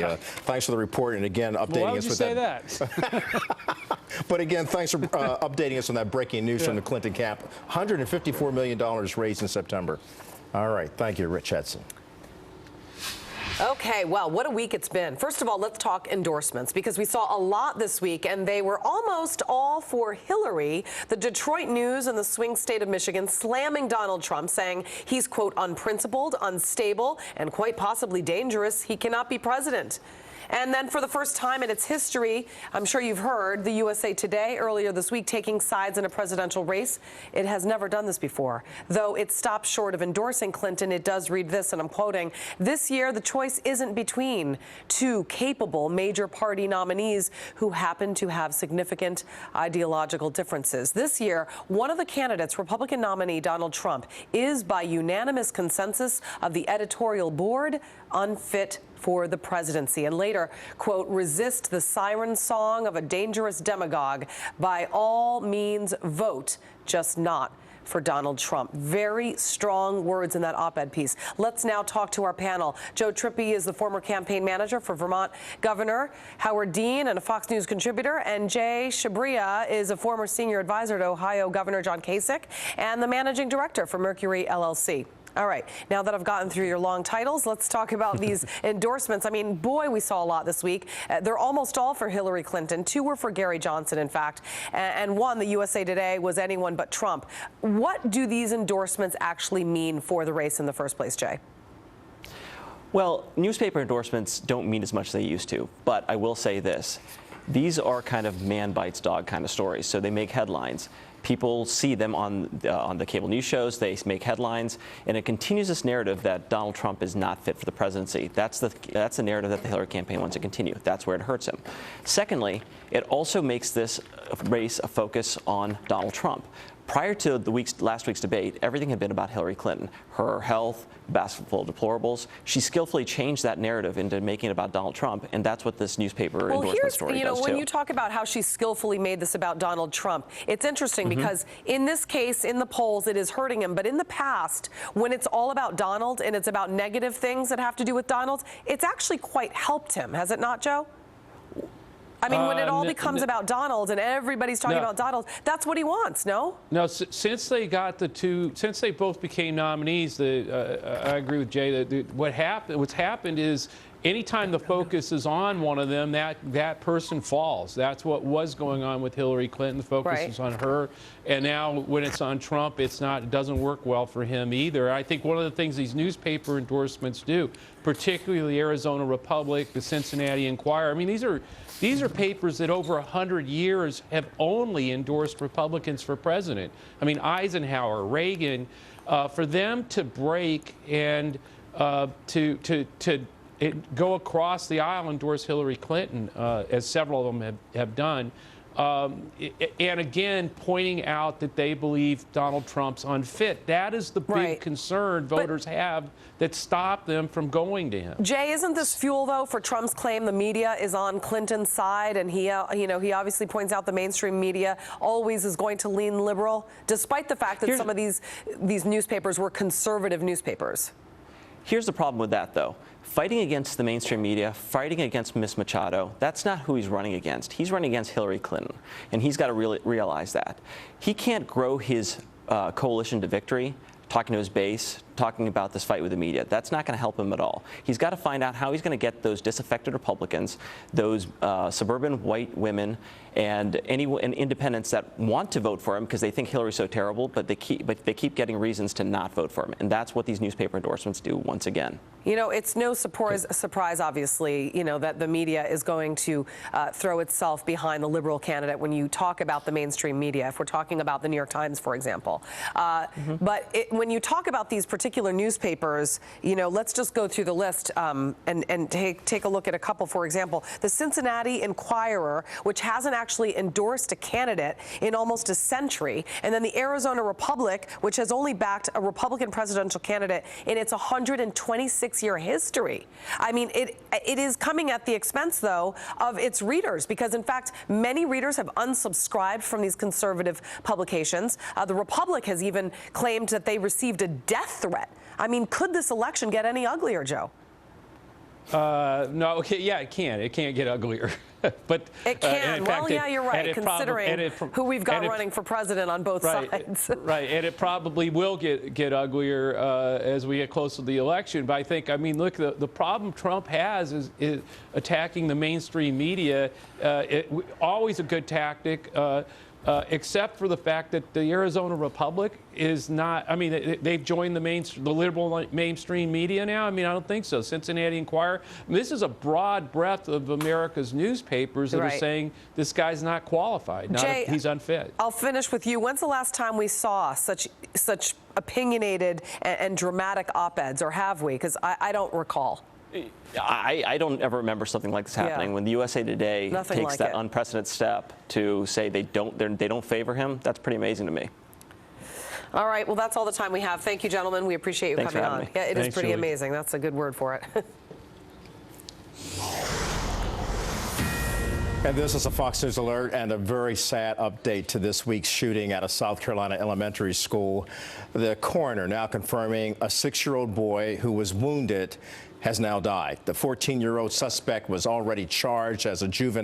Thanks for the report, and again, updating us with that. But again, thanks for updating us on that breaking news from the Clinton camp. $154 million raised in September. All right, thank you, Rich Hudson. Okay, well, what a week it's been. First of all, let's talk endorsements, because we saw a lot this week, and they were almost all for Hillary. The Detroit News and the swing state of Michigan slamming Donald Trump, saying he's, quote, unprincipled, unstable, and quite possibly dangerous. He cannot be president. And then for the first time in its history, I'm sure you've heard, the USA Today earlier this week taking sides in a presidential race. It has never done this before. Though it stops short of endorsing Clinton, it does read this, and I'm quoting, "This year, the choice isn't between two capable major party nominees who happen to have significant ideological differences. This year, one of the candidates, Republican nominee Donald Trump, is by unanimous consensus of the editorial board unfit for the presidency." And later, quote, "Resist the siren song of a dangerous demagogue. By all means, vote, just not for Donald Trump." Very strong words in that op-ed piece. Let's now talk to our panel. Joe Trippi is the former campaign manager for Vermont Governor Howard Dean and a Fox News contributor, and Jay Chabria is a former senior advisor to Ohio Governor John Kasich and the managing director for Mercury LLC. All right, now that I've gotten through your long titles, let's talk about these endorsements. I mean, boy, we saw a lot this week. They're almost all for Hillary Clinton. Two were for Gary Johnson, in fact, and one, the USA Today, was anyone but Trump. What do these endorsements actually mean for the race in the first place, Jay? Well, newspaper endorsements don't mean as much as they used to, but I will say this. These are kind of man bites dog kind of stories, so they make headlines. People see them on the cable news shows. They make headlines, and it continues this narrative that Donald Trump is not fit for the presidency. That's the narrative that the Hillary campaign wants to continue. That's where it hurts him. Secondly, it also makes this race a focus on Donald Trump. Prior to last week's debate, everything had been about Hillary Clinton, her health, basketball deplorables. She skillfully changed that narrative into making it about Donald Trump, and that's what this newspaper endorsement story does too. When you talk about how she skillfully made this about Donald Trump, it's interesting because in this case, in the polls, it is hurting him. But in the past, when it's all about Donald and it's about negative things that have to do with Donald, it's actually quite helped him, has it not, Joe? I mean, when it all becomes about Donald and everybody's talking about Donald, that's what he wants, no? No, since they both became nominees, I agree with Jay that what's happened is anytime the focus is on one of them, that person falls. That's what was going on with Hillary Clinton. The focus is on her, and now when it's on Trump, it doesn't work well for him either. I think one of the things these newspaper endorsements do, particularly the Arizona Republic, the Cincinnati Enquirer, I mean, these are papers that over 100 years have only endorsed Republicans for president. I mean, Eisenhower, Reagan, for them to break and to go across the aisle and endorse Hillary Clinton, as several of them have done, and again, pointing out that they believe Donald Trump's unfit. That is the big concern voters have that stopped them from going to him. Jay, isn't this fuel, though, for Trump's claim the media is on Clinton's side? And he obviously points out the mainstream media always is going to lean liberal, despite the fact that some of these newspapers were conservative newspapers. Here's the problem with that, though. Fighting against the mainstream media, fighting against Ms. Machado, that's not who he's running against. He's running against Hillary Clinton, and he's got to really realize that. He can't grow his coalition to victory talking to his base, talking about this fight with the media. That's not going to help him at all. He's got to find out how he's going to get those disaffected Republicans, those suburban white women, and independents that want to vote for him because they think Hillary's so terrible, but they keep getting reasons to not vote for him. And that's what these newspaper endorsements do once again. You know, it's no surprise, obviously, that the media is going to throw itself behind the liberal candidate when you talk about the mainstream media, if we're talking about the New York Times, for example. But when you talk about these particular newspapers, let's just go through the list and take a look at a couple. For example, the Cincinnati Enquirer, which hasn't actually endorsed a candidate in almost a century, and then the Arizona Republic, which has only backed a Republican presidential candidate in its 126-year history. I mean, it is coming at the expense, though, of its readers, because, in fact, many readers have unsubscribed from these conservative publications. The Republic has even claimed that they received a death threat. I mean, could this election get any uglier, Joe? No, okay, yeah, it can. It can't get uglier. But It can. in Well, fact, yeah, you're right, considering who we've got running for president on both sides. Right, and it probably will get uglier as we get closer to the election. But I mean, look, the problem Trump has is attacking the mainstream media. Always a good tactic. Except for the fact that the Arizona Republic is not, I mean, they've joined the liberal mainstream media now. I mean, I don't think so. Cincinnati Enquirer. I mean, this is a broad breadth of America's newspapers that are saying this guy's not qualified. Jay, he's unfit. I'll finish with you. When's the last time we saw such opinionated and dramatic op-eds, or have we? Because I don't recall. I don't ever remember something like this happening. When the USA Today takes that unprecedented step to say they don't favor him, that's pretty amazing to me. All right, well, that's all the time we have. Thank you, gentlemen. We appreciate you coming on. Yeah, it is pretty amazing. That's a good word for it. And this is a Fox News alert and a very sad update to this week's shooting at a South Carolina elementary school. The coroner now confirming a 6-year-old boy who was wounded has now died. The 14-year-old suspect was already charged as a juvenile.